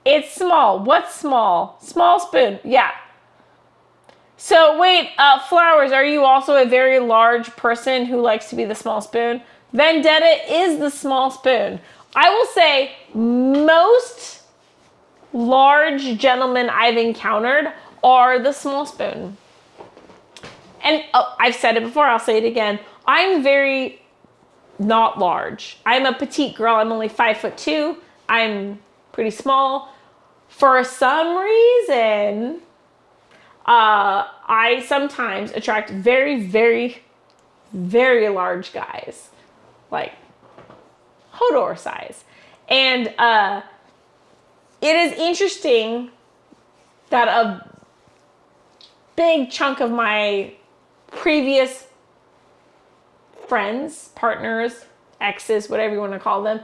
It's small. What's small? Small spoon. Yeah. So wait, Flowers, are you also a very large person who likes to be the small spoon? Vendetta is the small spoon. I will say most large gentlemen I've encountered are the small spoon. And I've said it before, I'll say it again. I'm very not large. I'm a petite girl. I'm only 5'2". I'm pretty small. For some reason, I sometimes attract very, very, very large guys, like Hodor size. And it is interesting that a big chunk of my previous friends, partners, exes, whatever you want to call them,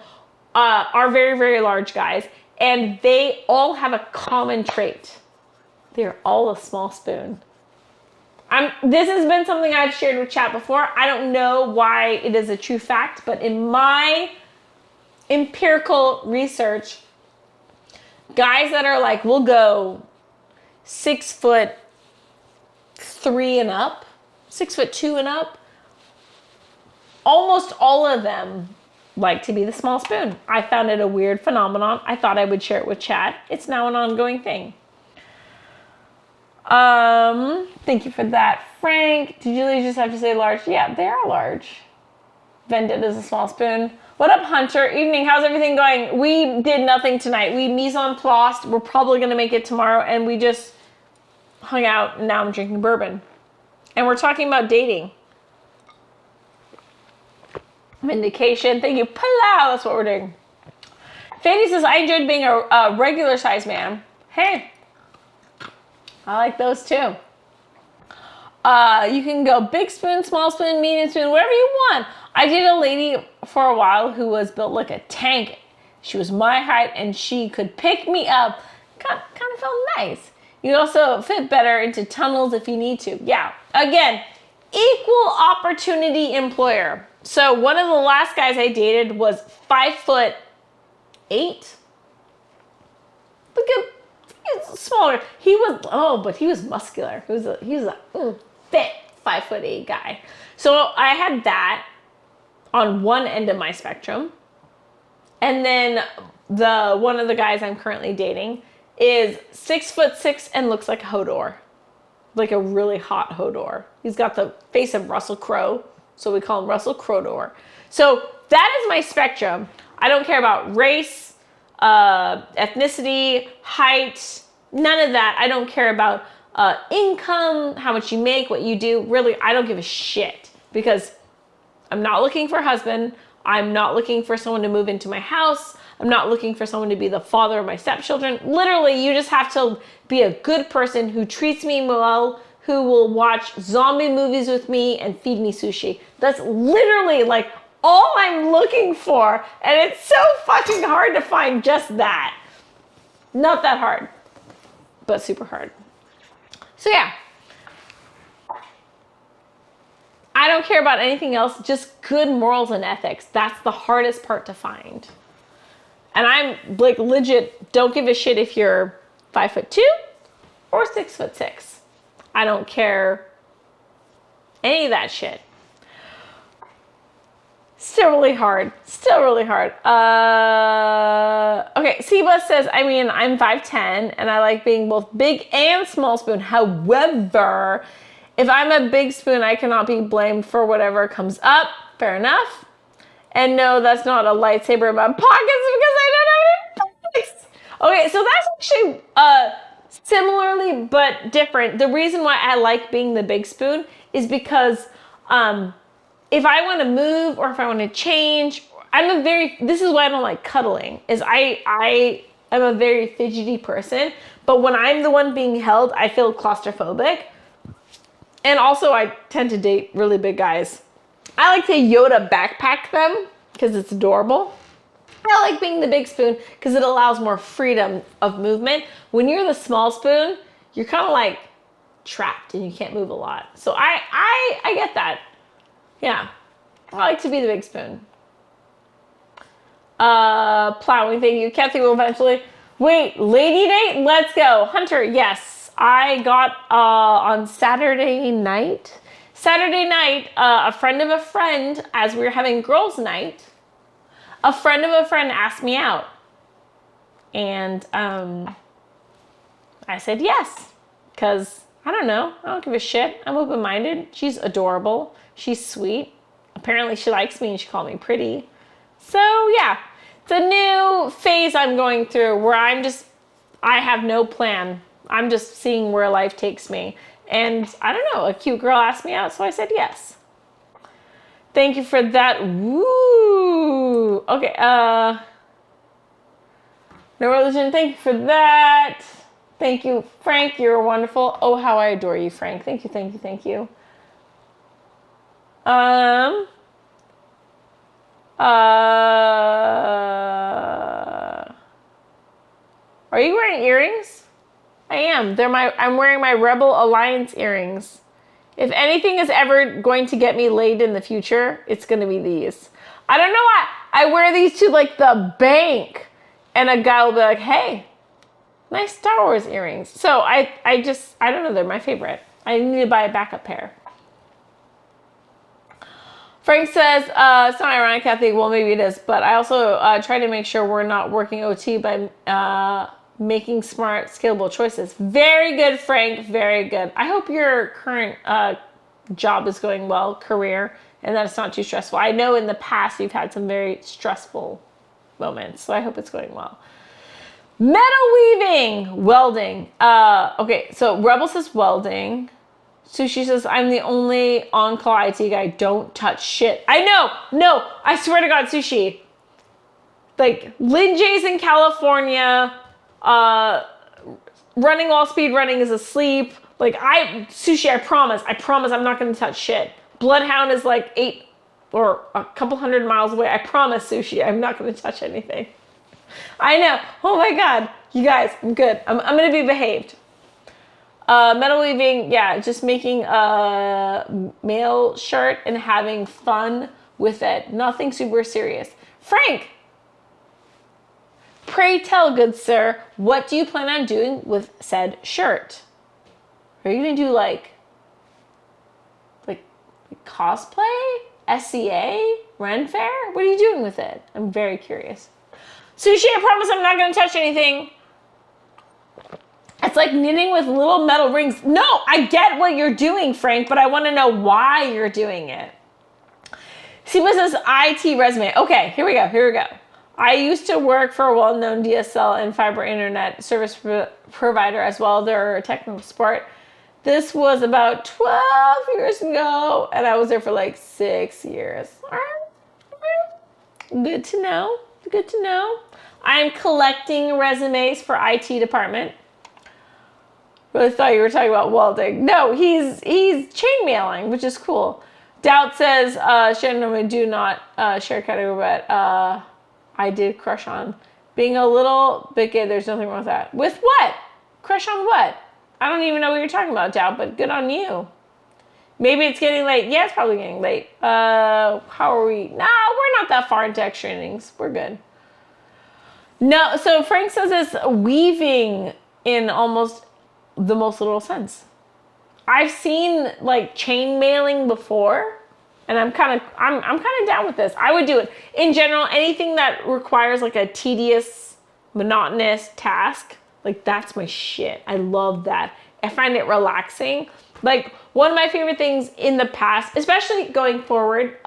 are very, very large guys. And they all have a common trait. They're all a small spoon. This has been something I've shared with chat before. I don't know why it is a true fact, but in my empirical research, guys that are like, we'll go 6'3" and up, 6'2" and up, almost all of them like to be the small spoon. I found it a weird phenomenon. I thought I would share it with chat. It's now an ongoing thing. Thank you for that, Frank. Did you just have to say large? Yeah, they are large. Vendetta's a small spoon. What up, Hunter? Evening. How's everything going? We did nothing tonight. We mise en place. We're probably going to make it tomorrow, and we just hung out, and now I'm drinking bourbon. And we're talking about dating. Vindication. Thank you. Palau. That's what we're doing. Fanny says, I enjoyed being a regular size man. Hey. I like those too. You can go big spoon, small spoon, medium spoon, whatever you want. I dated a lady for a while who was built like a tank. She was my height and she could pick me up. Kind of felt nice. You also fit better into tunnels if you need to. Yeah. Again, equal opportunity employer. So one of the last guys I dated was 5'8". Look at. He's smaller. He was muscular. He was a fit 5'8" guy. So I had that on one end of my spectrum. And then one of the guys I'm currently dating is 6'6" and looks like a Hodor. Like a really hot Hodor. He's got the face of Russell Crowe. So we call him Russell Crowe. So that is my spectrum. I don't care about race, ethnicity, height, none of that. I don't care about income, how much you make, what you do. Really, I don't give a shit because I'm not looking for a husband. I'm not looking for someone to move into my house. I'm not looking for someone to be the father of my stepchildren. Literally, you just have to be a good person who treats me well, who will watch zombie movies with me and feed me sushi. That's literally like all I'm looking for, and it's so fucking hard to find just that. Not that hard, but super hard. So yeah, I don't care about anything else, just good morals and ethics. That's the hardest part to find. And I'm like legit, don't give a shit if you're 5'2" or 6'6". I don't care any of that shit. Still really hard. Okay, Seba says, I mean, I'm 5'10", and I like being both big and small spoon. However, if I'm a big spoon, I cannot be blamed for whatever comes up. Fair enough. And no, that's not a lightsaber in my pockets because I don't have any pockets. Okay, so that's actually similarly but different. The reason why I like being the big spoon is because if I want to move or if I want to change, this is why I don't like cuddling, is I am a very fidgety person, but when I'm the one being held, I feel claustrophobic. And also I tend to date really big guys. I like to Yoda backpack them because it's adorable. I like being the big spoon because it allows more freedom of movement. When you're the small spoon, you're kind of like trapped and you can't move a lot. So I get that. Yeah, I like to be the big spoon. Plowing, thank you. Kathy will eventually. Wait, lady date? Let's go. Hunter, yes. I got on Saturday night, a friend of a friend, as we were having girls' night, a friend of a friend asked me out. And I said yes. Because, I don't know. I don't give a shit. I'm open-minded. She's adorable. She's sweet. Apparently she likes me and she called me pretty. So, yeah. It's a new phase I'm going through where I have no plan. I'm just seeing where life takes me. And I don't know, a cute girl asked me out, so I said yes. Thank you for that. Woo! Okay, no religion, thank you for that. Thank you, Frank, you're wonderful. Oh, how I adore you, Frank. Thank you, thank you, thank you. Are you wearing earrings? I am. I'm wearing my Rebel Alliance earrings. If anything is ever going to get me laid in the future, it's going to be these. I don't know why. I wear these to like the bank and a guy will be like, hey, nice Star Wars earrings. So I don't know. They're my favorite. I need to buy a backup pair. Frank says, it's not ironic, Kathy. Well, maybe it is. But I also try to make sure we're not working OT by making smart, scalable choices. Very good, Frank. Very good. I hope your current job is going well, career, and that it's not too stressful. I know in the past you've had some very stressful moments, so I hope it's going well. Metal weaving, welding. Okay, so Rebel says welding. Sushi says, I'm the only on-call IT guy. Don't touch shit. I know. No, I swear to God, Sushi. Like, Lynn J's in California. Running while speed running is asleep. Like, Sushi, I promise I'm not going to touch shit. Bloodhound is like 8 or a couple hundred miles away. I promise, Sushi, I'm not going to touch anything. I know. Oh my God. You guys, I'm good. I'm going to be behaved. Metal weaving, yeah, just making a male shirt and having fun with it. Nothing super serious. Frank, pray tell, good sir, what do you plan on doing with said shirt? Are you going to do like cosplay? SCA? Ren Fair? What are you doing with it? I'm very curious. Sushi, I promise I'm not going to touch anything. It's like knitting with little metal rings. No, I get what you're doing, Frank, but I want to know why you're doing it. Siba says IT resume. Okay, here we go. I used to work for a well-known DSL and fiber internet service provider as well. They're technical support. This was about 12 years ago, and I was there for like 6 years. All right. Good to know. Good to know. I'm collecting resumes for IT department. Really thought you were talking about welding. No, he's chainmailing, which is cool. Doubt says, Shannon, we do not share category, but I did crush on. Being a little bit gay, there's nothing wrong with that. With what? Crush on what? I don't even know what you're talking about, Doubt, but good on you. Maybe it's getting late. Yeah, it's probably getting late. How are we? No, we're not that far into extra innings. We're good. No, so Frank says it's weaving in almost the most literal sense. I've seen like chain mailing before, and I'm kind of down with this. I would do it. In general, anything that requires like a tedious, monotonous task, like that's my shit. I love that. I find it relaxing. Like one of my favorite things in the past, especially going forward,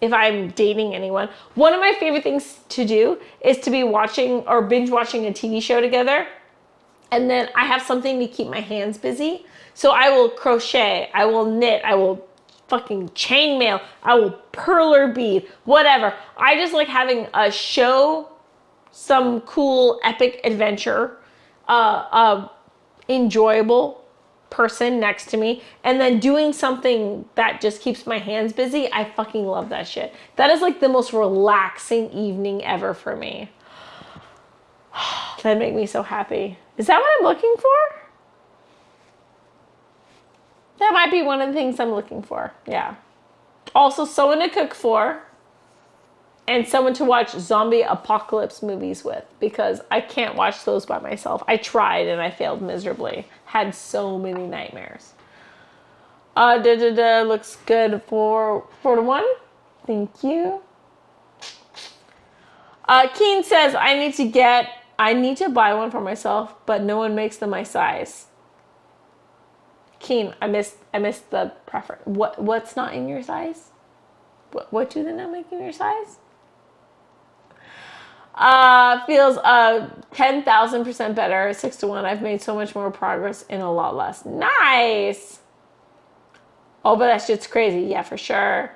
if I'm dating anyone, one of my favorite things to do is to be watching or binge watching a TV show together. And then I have something to keep my hands busy. So I will crochet, I will knit, I will fucking chainmail, I will perler bead, whatever. I just like having a show, some cool epic adventure, enjoyable person next to me, and then doing something that just keeps my hands busy. I fucking love that shit. That is like the most relaxing evening ever for me. That'd make me so happy. Is that what I'm looking for? That might be one of the things I'm looking for. Yeah. Also, someone to cook for. and someone to watch zombie apocalypse movies with, because I can't watch those by myself. I tried and I failed miserably. Had so many nightmares. Looks good for 4-1. Thank you. Keen says, I need to buy one for myself, but no one makes them my size. Keen, I missed the preference. What's not in your size? What do they not make in your size? Feels 10,000% better. 6-1. I've made so much more progress in a lot less. Nice. Oh, but that shit's crazy. Yeah, for sure.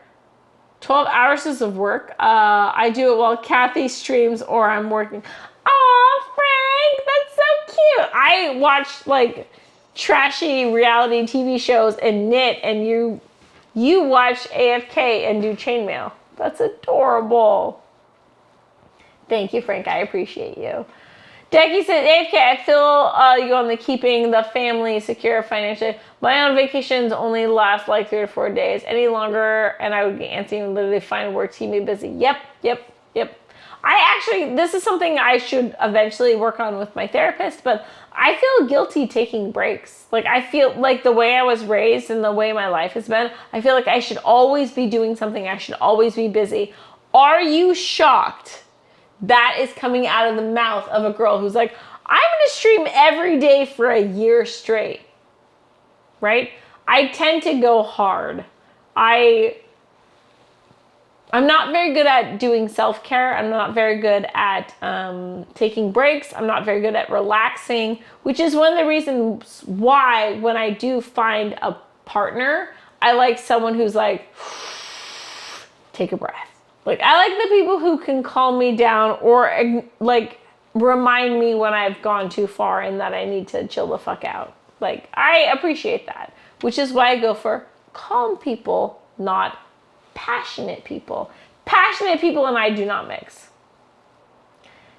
12 hours of work. I do it while Kathy streams or I'm working. Aw, Frank, that's so cute. I watch like trashy reality TV shows and knit, and you watch AFK and do chainmail. That's adorable. Thank you, Frank. I appreciate you. Decky said, AFK, I feel you on the keeping the family secure financially. My own vacations only last like 3 to 4 days. Any longer, and I would get antsy and literally find work keep me busy. Yep. This is something I should eventually work on with my therapist, but I feel guilty taking breaks. Like, I feel like the way I was raised and the way my life has been, I feel like I should always be doing something. I should always be busy. Are you shocked? That is coming out of the mouth of a girl who's like, I'm going to stream every day for a year straight, right? I tend to go hard. I'm not very good at doing self-care. I'm not very good at taking breaks. I'm not very good at relaxing, which is one of the reasons why when I do find a partner, I like someone who's like, take a breath. Like, I like the people who can calm me down or like remind me when I've gone too far and that I need to chill the fuck out. Like, I appreciate that, which is why I go for calm people, not passionate people. Passionate people and I do not mix.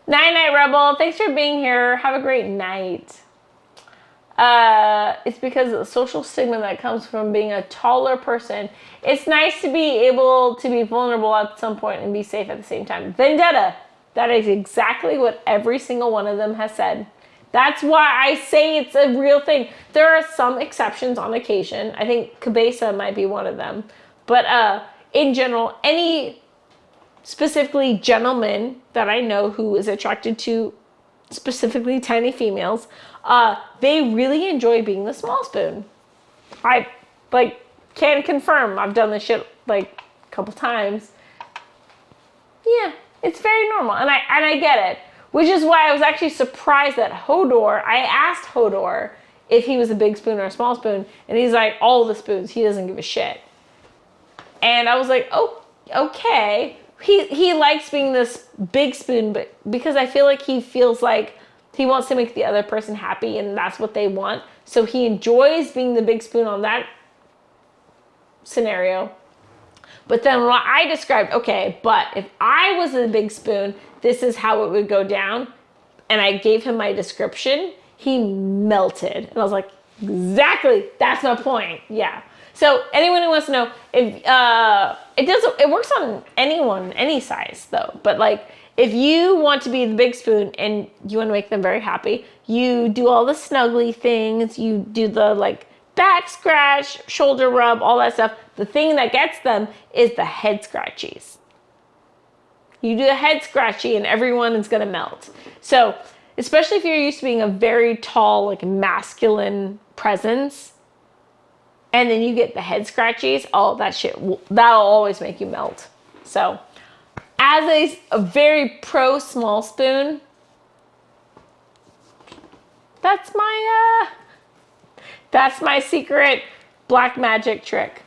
Night Rebel, thanks for being here. Have a great night. It's because of the social stigma that comes from being a taller person. It's nice to be able to be vulnerable at some point and be safe at the same time. Vendetta, that is exactly what every single one of them has said. That's why I say it's a real thing. There are some exceptions on occasion. I think Cabeza might be one of them. But in general, any specifically gentleman that I know who is attracted to specifically tiny females, they really enjoy being the small spoon. I can confirm. I've done this shit like a couple times. Yeah, it's very normal, and I get it. Which is why I was actually surprised that Hodor. I asked Hodor if he was a big spoon or a small spoon, and he's like, all the spoons. He doesn't give a shit. And I was like, oh, okay. He likes being this big spoon, but because I feel like he feels like he wants to make the other person happy and that's what they want. So he enjoys being the big spoon on that scenario. But then what I described, okay, but if I was a big spoon, this is how it would go down. And I gave him my description. He melted. And I was like, exactly, that's my point. Yeah. So anyone who wants to know, if it works on anyone, any size though. But like, if you want to be the big spoon and you want to make them very happy, you do all the snuggly things, you do the like back scratch, shoulder rub, all that stuff. The thing that gets them is the head scratchies. You do a head scratchy and everyone is going to melt. So especially if you're used to being a very tall, like masculine presence, and then you get the head scratchies, oh, that shit, that'll always make you melt. So as a very pro small spoon, that's my secret black magic trick.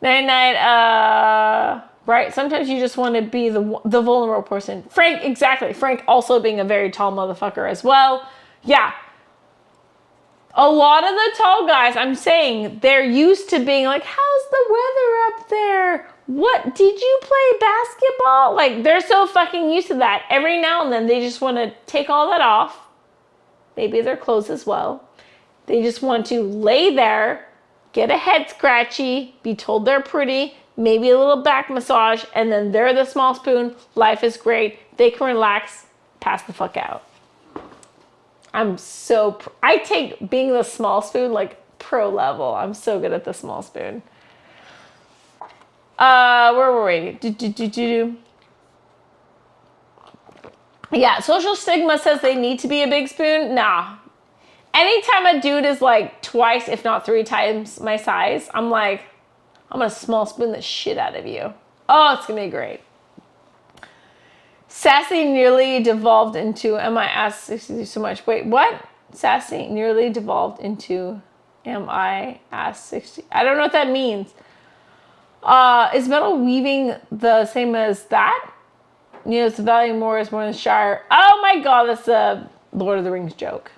Night, right? Sometimes you just want to be the vulnerable person. Frank, exactly. Frank also being a very tall motherfucker as well. Yeah. A lot of the tall guys, I'm saying, they're used to being like, how's the weather up there? What, did you play basketball? Like, they're so fucking used to that. Every now and then, they just want to take all that off. Maybe their clothes as well. They just want to lay there, get a head scratchy, be told they're pretty, maybe a little back massage, and then they're the small spoon. Life is great. They can relax, pass the fuck out. I take being the small spoon like pro level. I'm so good at the small spoon. Where were we? Yeah, social stigma says they need to be a big spoon. Nah. Anytime a dude is like twice, if not 3 times my size, I'm like, I'm gonna small spoon the shit out of you. Oh, it's gonna be great. Sassy nearly devolved into, am I asked 60 so much? Wait, what? Sassy nearly devolved into, am I asked 60? I don't know what that means. Is metal weaving the same as that? You know, it's the value more is more than Shire. Oh my god, that's a Lord of the Rings joke.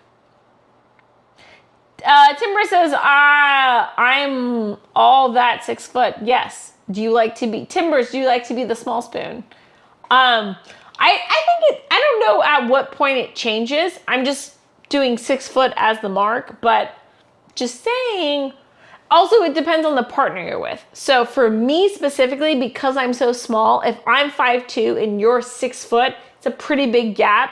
Timber says, I'm all that 6 foot. Yes. Do you like to be the small spoon? I think I don't know at what point it changes. I'm just doing 6 foot as the mark, but just saying. Also, it depends on the partner you're with. So for me specifically, because I'm so small, if I'm 5'2" and you're 6 foot, it's a pretty big gap.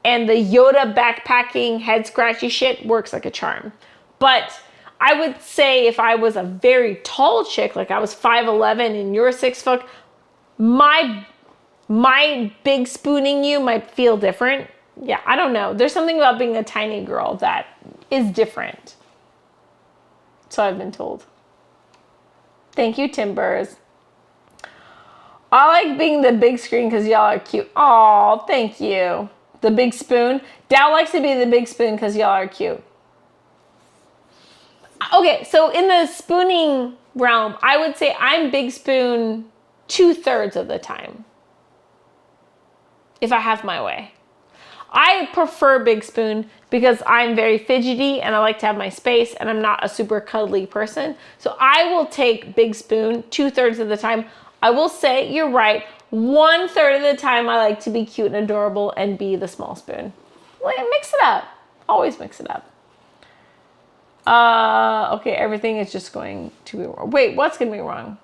And the Yoda backpacking head scratchy shit works like a charm. But I would say if I was a very tall chick, like I was 5'11" and you're 6 foot, my big spooning you might feel different. Yeah, I don't know. There's something about being a tiny girl that is different. So I've been told. Thank you, Timbers. I like being the big screen because y'all are cute. Aw, thank you. The big spoon. Dow likes to be the big spoon because y'all are cute. Okay, so in the spooning realm, I would say I'm big spoon 2/3 of the time. If I have my way. I prefer big spoon because I'm very fidgety and I like to have my space and I'm not a super cuddly person. So I will take big spoon 2/3 of the time. I will say, you're right, 1/3 of the time I like to be cute and adorable and be the small spoon. Like, mix it up. Always mix it up. Okay, everything is just going to be wrong. Wait, what's going to be wrong?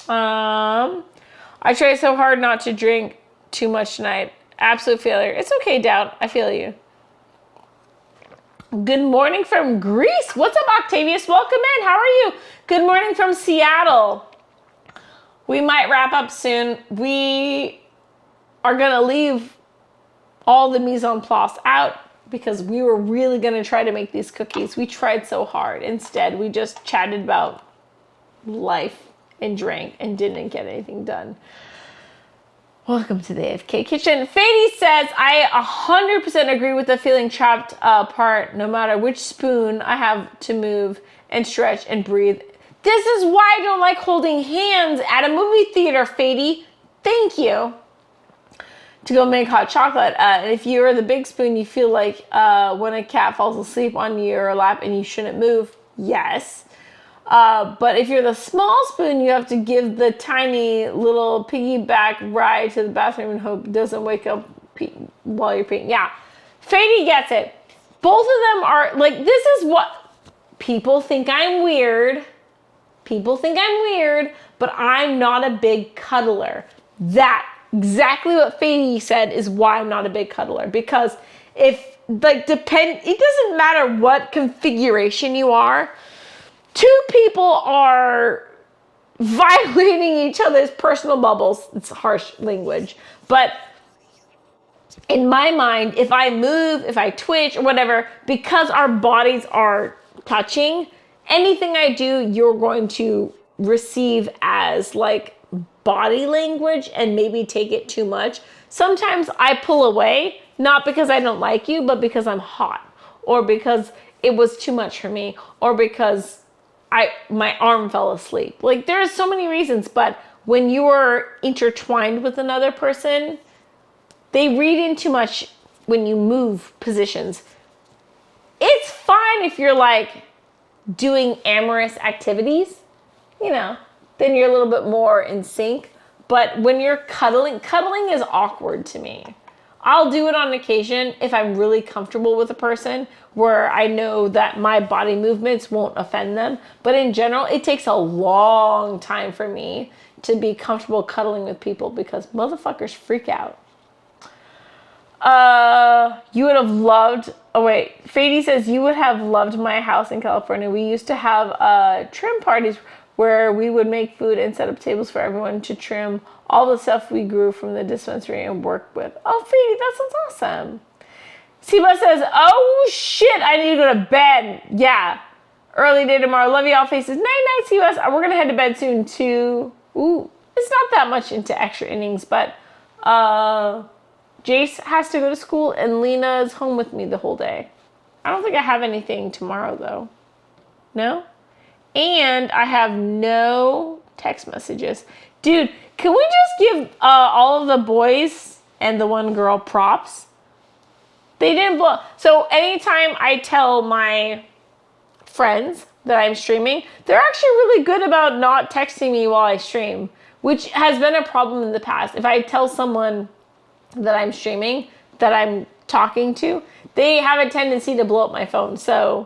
I try so hard not to drink too much tonight. Absolute failure. It's okay, Doubt. I feel you. Good morning from Greece. What's up, Octavius? Welcome in. How are you? Good morning from Seattle. We might wrap up soon. We are going to leave all the mise en place out because we were really going to try to make these cookies. We tried so hard. Instead, we just chatted about life and drank and didn't get anything done. Welcome to the AFK Kitchen. Fady says, I 100% agree with the feeling trapped part, no matter which spoon I have to move and stretch and breathe. This is why I don't like holding hands at a movie theater, Fady. Thank you. To go make hot chocolate. If you're the big spoon, you feel like when a cat falls asleep on your lap and you shouldn't move. Yes. But if you're the small spoon, you have to give the tiny little piggyback ride to the bathroom and hope it doesn't wake up while you're peeing. Yeah. Fady gets it. Both of them are, like, this is what people think I'm weird. People think I'm weird, but I'm not a big cuddler. That, exactly what Fady said, is why I'm not a big cuddler. Because if, like, it doesn't matter what configuration you are. Two people are violating each other's personal bubbles. It's harsh language. But in my mind, if I move, if I twitch or whatever, because our bodies are touching, anything I do, you're going to receive as like body language and maybe take it too much. Sometimes I pull away, not because I don't like you, but because I'm hot, or because it was too much for me, or because my arm fell asleep. Like, there's so many reasons, but when you are intertwined with another person, they read in too much when you move positions. It's fine if you're like doing amorous activities, you know, then you're a little bit more in sync. But when you're cuddling is awkward to me. I'll do it on occasion if I'm really comfortable with a person where I know that my body movements won't offend them. But in general, it takes a long time for me to be comfortable cuddling with people because motherfuckers freak out. You would have loved, oh wait, Fady says you would have loved my house in California. We used to have trim parties where we would make food and set up tables for everyone to trim all the stuff we grew from the dispensary and work with. Oh, Fady, that sounds awesome. Siba says, oh shit, I need to go to bed. Yeah, early day tomorrow. Love y'all faces. Night night, Siba. We're gonna head to bed soon too. Ooh, it's not that much into extra innings, but Jace has to go to school and Lena's home with me the whole day. I don't think I have anything tomorrow though. No? And I have no text messages. Dude, can we just give all of the boys and the one girl props? They didn't blow. So anytime I tell my friends that I'm streaming, they're actually really good about not texting me while I stream, which has been a problem in the past. If I tell someone that I'm streaming, that I'm talking to, they have a tendency to blow up my phone. So